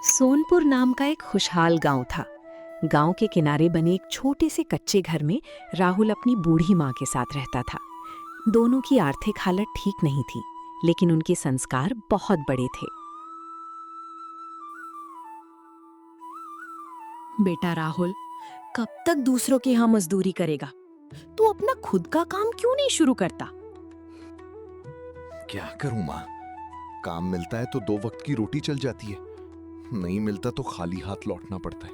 सोनपुर नाम का एक खुशहाल गांव था। गांव के किनारे बने एक छोटे से कच्चे घर में राहुल अपनी बूढ़ी माँ के साथ रहता था। दोनों की आर्थिक हालत ठीक नहीं थी, लेकिन उनके संस्कार बहुत बड़े थे। बेटा राहुल, कब तक दूसरों के यहाँ मजदूरी करेगा? तू अपना खुद का काम क्यों नहीं शुरू करता? क्या करूं माँ? काम मिलता है तो 2 वक्त की रोटी चल जाती है, नहीं मिलता तो खाली हाथ लौटना पड़ता है,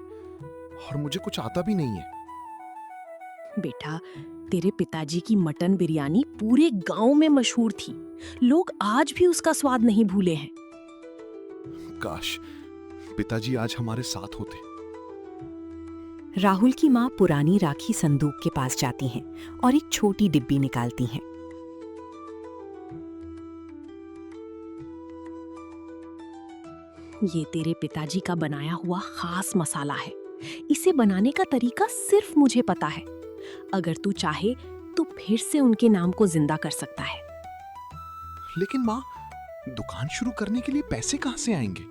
और मुझे कुछ आता भी नहीं है। बेटा, तेरे पिताजी की मटन बिरयानी पूरे गांव में मशहूर थी। लोग आज भी उसका स्वाद नहीं भूले हैं। काश पिताजी आज हमारे साथ होते। राहुल की माँ पुरानी राखी संदूक के पास जाती हैं और एक छोटी डिब्बी निकालती हैं। ये तेरे पिताजी का बनाया हुआ खास मसाला है। इसे बनाने का तरीका सिर्फ मुझे पता है। अगर तू चाहे तो फिर से उनके नाम को जिंदा कर सकता है। लेकिन माँ, दुकान शुरू करने के लिए पैसे कहाँ से आएंगे?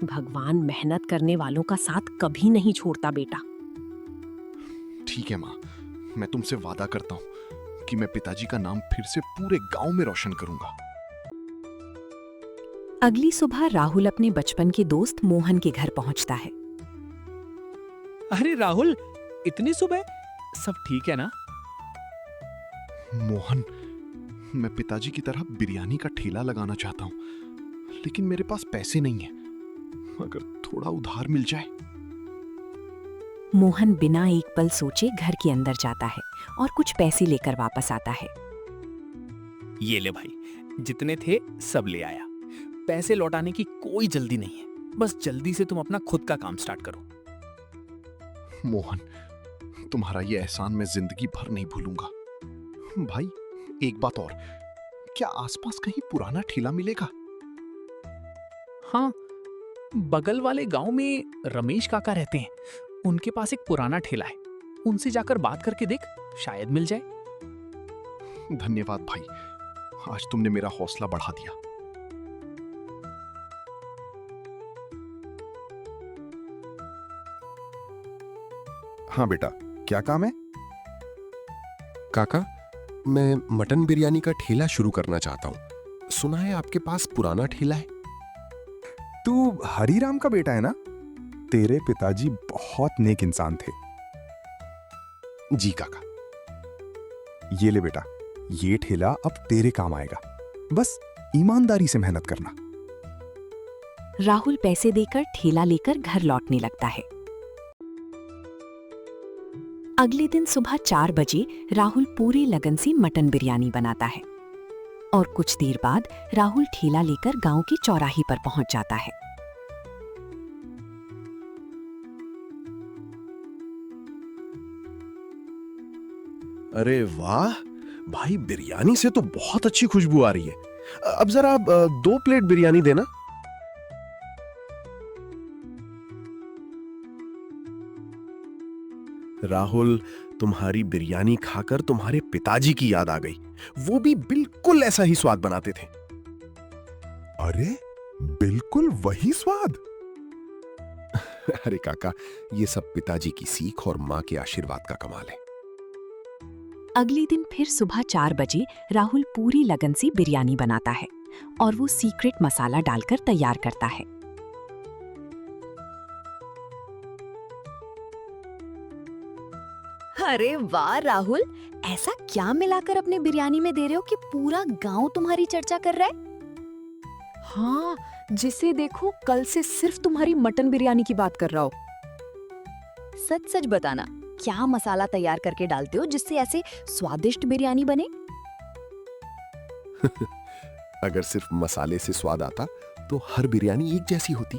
भगवान मेहनत करने वालों का साथ कभी नहीं छोड़ता बेटा। ठीक है माँ, मैं तुमसे वादा करता हूँ कि मैं पिताजी का नाम फिर से पूरे गांव में रोशन करूंगा। अगली सुबह राहुल अपने बचपन के दोस्त मोहन के घर पहुंचता है। अरे राहुल, इतनी सुबह? सब ठीक है ना? मोहन, मैं पिताजी की तरह बिरयानी का ठेला लगाना चाहता हूँ, लेकिन मेरे पास पैसे नहीं है। अगर थोड़ा उधार मिल जाए। मोहन बिना एक पल सोचे घर के अंदर जाता है और कुछ पैसे लेकर वापस आता है। ये ले भाई, जितने थे सब ले आया। पैसे लौटाने की कोई जल्दी नहीं है, बस जल्दी से तुम अपना खुद का काम स्टार्ट करो। मोहन, तुम्हारा ये एहसान मैं जिंदगी भर नहीं भूलूंगा। भाई, एक बात और, क्या आसपास कहीं पुराना ठेला मिलेगा? हाँ, बगल वाले गांव में रमेश काका रहते हैं। उनके पास एक पुराना ठेला है, उनसे जाकर बात करके देख, शायद मिल जाए। धन्यवाद भाई, आज तुमने मेरा हौसला बढ़ा दिया। हाँ बेटा, क्या काम है? काका, मैं मटन बिरयानी का ठेला शुरू करना चाहता हूँ। सुना है आपके पास पुराना ठेला है। तू हरीराम का बेटा है ना? तेरे पिताजी बहुत नेक इंसान थे। जी काका। ये ले बेटा, ये ठेला अब तेरे काम आएगा। बस ईमानदारी से मेहनत करना। राहुल पैसे देकर ठेला लेकर घर लौटने लगता है। अगले दिन सुबह 4 बजे राहुल पूरे लगन से मटन बिरयानी बनाता है और कुछ देर बाद राहुल ठेला लेकर गांव के चौराहे पर पहुंच जाता है। अरे वाह भाई, बिरयानी से तो बहुत अच्छी खुशबू आ रही है। अब जरा 2 प्लेट बिरयानी देना। राहुल, तुम्हारी बिरयानी खाकर तुम्हारे पिताजी की याद आ गई। वो भी बिल्कुल ऐसा ही स्वाद बनाते थे। अरे बिल्कुल वही स्वाद। अरे काका, ये सब पिताजी की सीख और माँ के आशीर्वाद का कमाल है। अगले दिन फिर सुबह 4 बजे राहुल पूरी लगन से बिरयानी बनाता है और वो सीक्रेट मसाला डालकर तैयार करता है। अरे वाह राहुल, ऐसा क्या मिलाकर अपने बिरयानी में दे रहे हो कि पूरा गांव तुम्हारी चर्चा कर रहा है? हाँ, जिसे देखो कल से सिर्फ तुम्हारी मटन बिरयानी की बात कर रहा हो। सच सच बताना, क्या मसाला तैयार करके डालते हो जिससे ऐसे स्वादिष्ट बिरयानी बने? अगर सिर्फ मसाले से स्वाद आता तो हर बिरयानी एक जैसी होती।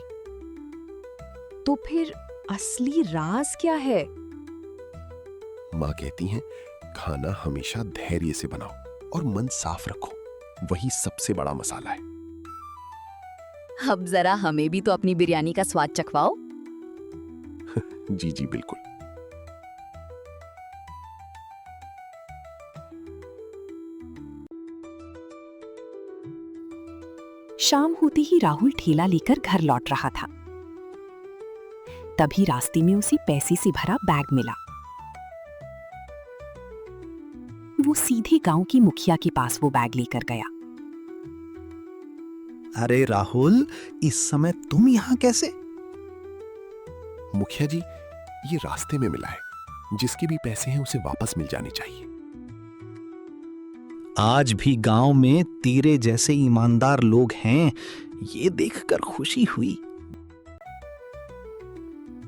तो फिर असली राज क्या है? माँ कहती हैं, खाना हमेशा धैर्य से बनाओ और मन साफ रखो, वही सबसे बड़ा मसाला है। अब जरा हमें भी तो अपनी बिरयानी का स्वाद चखवाओ। जी जी बिल्कुल। शाम होते ही राहुल ठेला लेकर घर लौट रहा था। तभी रास्ते में उसे पैसे से भरा बैग मिला। वो सीधे गांव की मुखिया के पास वो बैग लेकर गया। अरे राहुल, इस समय तुम यहाँ कैसे? मुखिया जी, ये रास्ते में मिला है। जिसके भी पैसे हैं उसे वापस मिल जाने चाहिए। आज भी गांव में तेरे जैसे ईमानदार लोग हैं, ये देखकर खुशी हुई।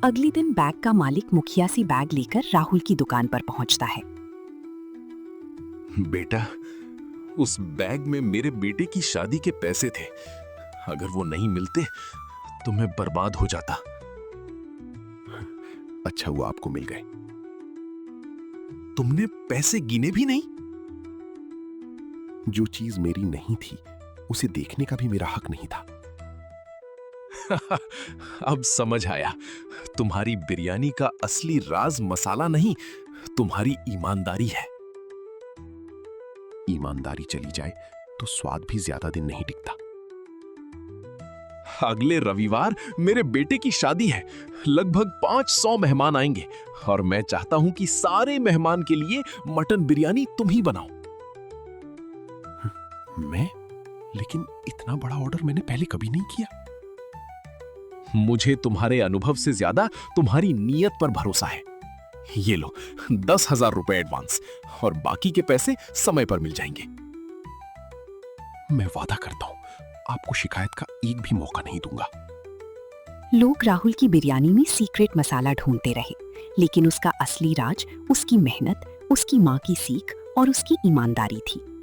अगले दिन बैग का मालिक मुखिया से बैग लेकर राहुल की दुकान पर पहुंचता है। बेटा, उस बैग में मेरे बेटे की शादी के पैसे थे। अगर वो नहीं मिलते तो मैं बर्बाद हो जाता। अच्छा हुआ आपको मिल गए। तुमने पैसे गिने भी नहीं? जो चीज मेरी नहीं थी उसे देखने का भी मेरा हक नहीं था। अब समझ आया। तुम्हारी बिरयानी का असली राज मसाला नहीं, तुम्हारी ईमानदारी है। ईमानदारी चली जाए तो स्वाद भी ज्यादा दिन नहीं टिकता। अगले रविवार मेरे बेटे की शादी है। लगभग 500 मेहमान आएंगे और मैं चाहता हूं कि सारे मेहमान के लिए मटन बिरयानी तुम ही बनाओ। मैं? लेकिन इतना बड़ा ऑर्डर मैंने पहले कभी नहीं किया। मुझे तुम्हारे अनुभव से ज्यादा तुम्हारी नीयत पर भरोसा है। ये लो 10,000 रुपए एडवांस और बाकी के पैसे समय पर मिल जाएंगे। मैं वादा करता हूं आपको शिकायत का एक भी मौका नहीं दूंगा। लोग राहुल की बिरयानी में सीक्रेट मसाला ढूंढते रहे, लेकिन उसका असली राज उसकी मेहनत, उसकी माँ की सीख और उसकी ईमानदारी थी।